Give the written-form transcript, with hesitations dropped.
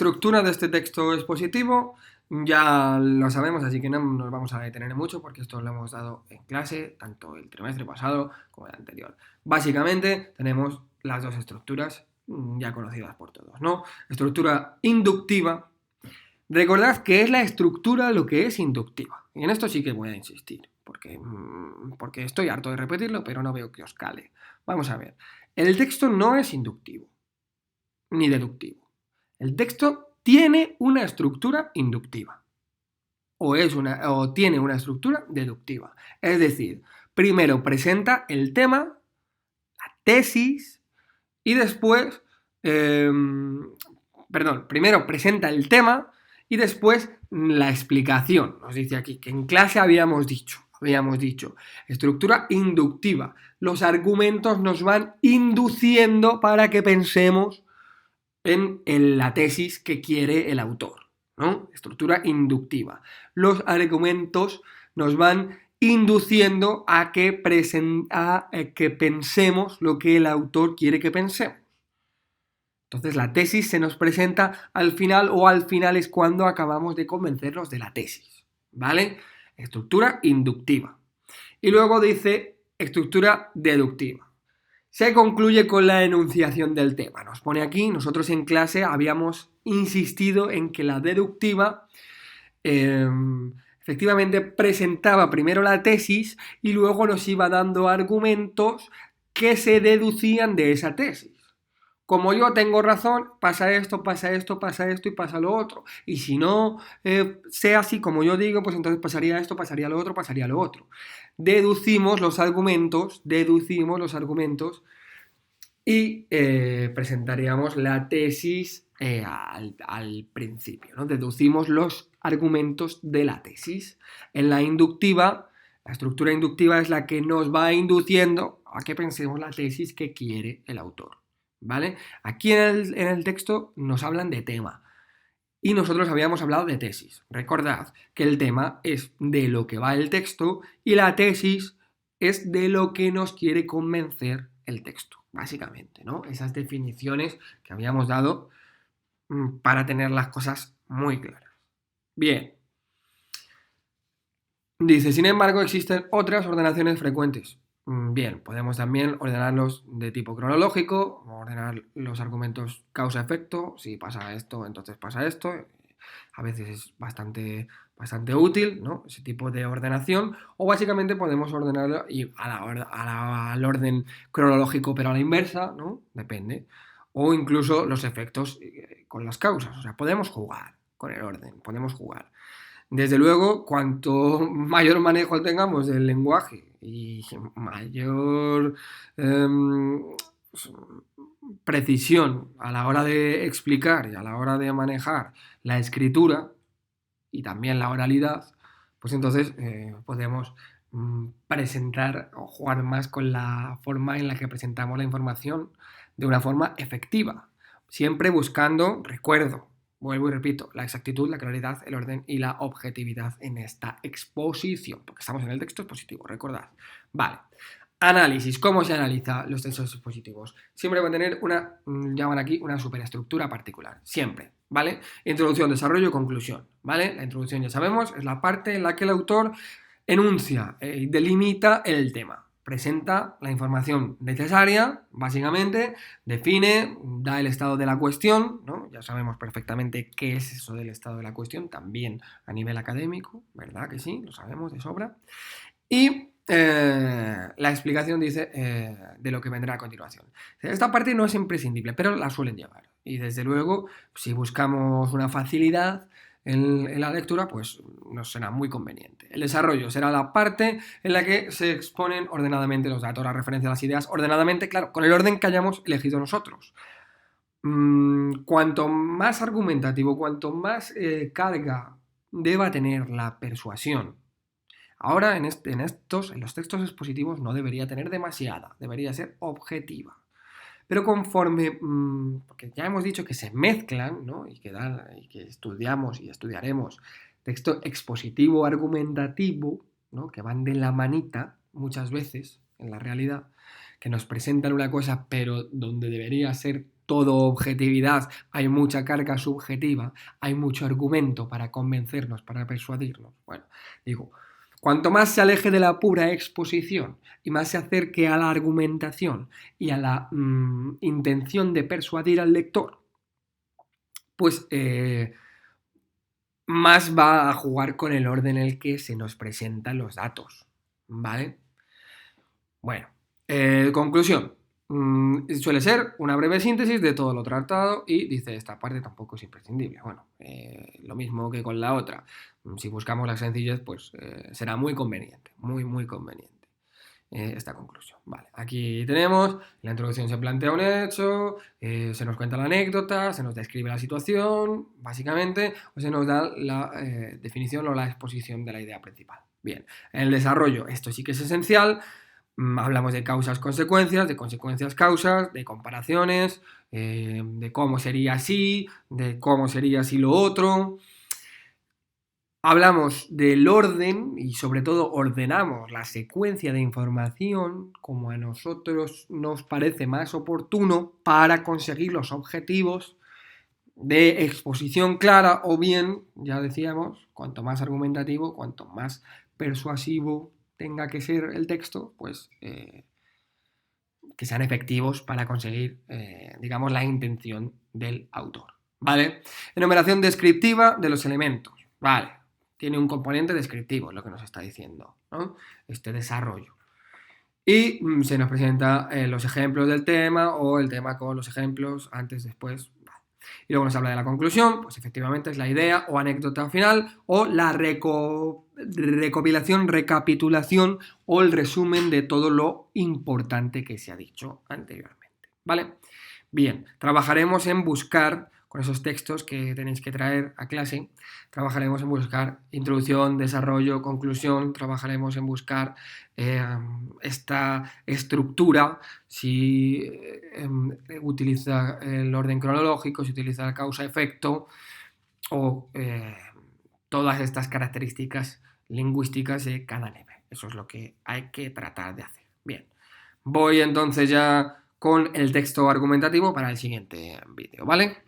estructura de este texto expositivo ya lo sabemos, así que no nos vamos a detener mucho porque esto lo hemos dado en clase, tanto el trimestre pasado como el anterior. Básicamente tenemos las dos estructuras ya conocidas por todos, ¿no? Estructura inductiva. Recordad que es la estructura lo que es inductiva. Y en esto sí que voy a insistir, porque estoy harto de repetirlo, pero no veo que os cale. Vamos a ver. El texto no es inductivo ni deductivo. El texto tiene una estructura inductiva o tiene una estructura deductiva. Es decir, primero presenta el tema, la tesis, y después, primero presenta el tema y después la explicación. Nos dice aquí que en clase habíamos dicho, estructura inductiva. Los argumentos nos van induciendo para que pensemos en la tesis que quiere el autor, ¿no? Estructura inductiva. Los argumentos nos van induciendo a que pensemos lo que el autor quiere que pensemos. Entonces la tesis se nos presenta al final, o al final es cuando acabamos de convencernos de la tesis, ¿vale? Estructura inductiva. Y luego dice estructura deductiva. Se concluye con la enunciación del tema. Nos pone aquí, nosotros en clase habíamos insistido en que la deductiva efectivamente presentaba primero la tesis y luego nos iba dando argumentos que se deducían de esa tesis. Como yo tengo razón, pasa esto, pasa esto, pasa esto y pasa lo otro. Y si no sea así como yo digo, pues entonces pasaría esto, pasaría lo otro, pasaría lo otro. Deducimos los argumentos y presentaríamos la tesis al principio, ¿no? Deducimos los argumentos de la tesis. En la inductiva, la estructura inductiva es la que nos va induciendo a que pensemos la tesis que quiere el autor, ¿vale? Aquí en el texto nos hablan de tema y nosotros habíamos hablado de tesis. Recordad que el tema es de lo que va el texto y la tesis es de lo que nos quiere convencer el texto, básicamente, ¿no? Esas definiciones que habíamos dado para tener las cosas muy claras. Bien. Dice, sin embargo, existen otras ordenaciones frecuentes. Bien, podemos también ordenarlos de tipo cronológico, ordenar los argumentos causa-efecto, si pasa esto, entonces pasa esto. A veces es bastante útil, ¿no? Ese tipo de ordenación. O básicamente podemos ordenarlo al orden cronológico, pero a la inversa, ¿no? Depende. O incluso los efectos con las causas. O sea, podemos jugar con el orden, podemos jugar. Desde luego, cuanto mayor manejo tengamos del lenguaje y mayor precisión a la hora de explicar y a la hora de manejar la escritura y también la oralidad, pues entonces podemos presentar o jugar más con la forma en la que presentamos la información de una forma efectiva, siempre buscando, vuelvo y repito, la exactitud, la claridad, el orden y la objetividad en esta exposición, porque estamos en el texto expositivo, recordad. Vale. Análisis. ¿Cómo se analiza los textos expositivos? Siempre va a tener llaman aquí, una superestructura particular. Siempre, ¿vale? Introducción, desarrollo, conclusión, ¿vale? La introducción, ya sabemos, es la parte en la que el autor enuncia y delimita el tema. Presenta la información necesaria, básicamente, define, da el estado de la cuestión, ¿no? Ya sabemos perfectamente qué es eso del estado de la cuestión, también a nivel académico, ¿verdad que sí? Lo sabemos de sobra. Y la explicación dice de lo que vendrá a continuación. Esta parte no es imprescindible, pero la suelen llevar. Y desde luego, si buscamos una facilidad en la lectura, pues nos será muy conveniente. El desarrollo será la parte en la que se exponen ordenadamente los datos, la referencia a las ideas, ordenadamente, claro, con el orden que hayamos elegido nosotros. Cuanto más argumentativo, cuanto más carga deba tener la persuasión. Ahora, en los textos expositivos no debería tener demasiada, debería ser objetiva. Pero conforme, porque ya hemos dicho que se mezclan, ¿no? y que estudiamos y estudiaremos texto expositivo, argumentativo, ¿no? Que van de la manita muchas veces en la realidad, que nos presentan una cosa, pero donde debería ser todo objetividad, hay mucha carga subjetiva, hay mucho argumento para convencernos, para persuadirnos. Bueno, digo, cuanto más se aleje de la pura exposición y más se acerque a la argumentación y a la intención de persuadir al lector, pues más va a jugar con el orden en el que se nos presentan los datos, ¿vale? Bueno, conclusión. Suele ser una breve síntesis de todo lo tratado y dice, esta parte tampoco es imprescindible. Bueno, lo mismo que con la otra. Si buscamos la sencillez, pues será muy conveniente, muy conveniente esta conclusión. Vale, aquí tenemos, en la introducción se plantea un hecho, se nos cuenta la anécdota, se nos describe la situación, básicamente, o se nos da la definición o la exposición de la idea principal. Bien, en el desarrollo, esto sí que es esencial. Hablamos de causas-consecuencias, de consecuencias-causas, de comparaciones, de cómo sería así, de cómo sería así lo otro. Hablamos del orden y sobre todo ordenamos la secuencia de información como a nosotros nos parece más oportuno para conseguir los objetivos de exposición clara o bien, ya decíamos, cuanto más argumentativo, cuanto más persuasivo tenga que ser el texto, pues que sean efectivos para conseguir, digamos, la intención del autor. ¿Vale? Enumeración descriptiva de los elementos. Vale. Tiene un componente descriptivo, es lo que nos está diciendo, ¿no? Este desarrollo. Y se nos presenta los ejemplos del tema o el tema con los ejemplos antes, después. Vale. Y luego nos habla de la conclusión, pues efectivamente es la idea o anécdota final o la recopilación, recapitulación o el resumen de todo lo importante que se ha dicho anteriormente. ¿Vale? Bien, trabajaremos en buscar, con esos textos que tenéis que traer a clase, trabajaremos en buscar introducción, desarrollo, conclusión, trabajaremos en buscar esta estructura, si utiliza el orden cronológico, si utiliza causa-efecto o todas estas características lingüísticas de cada nivel. Eso es lo que hay que tratar de hacer. Bien, voy entonces ya con el texto argumentativo para el siguiente vídeo, ¿vale?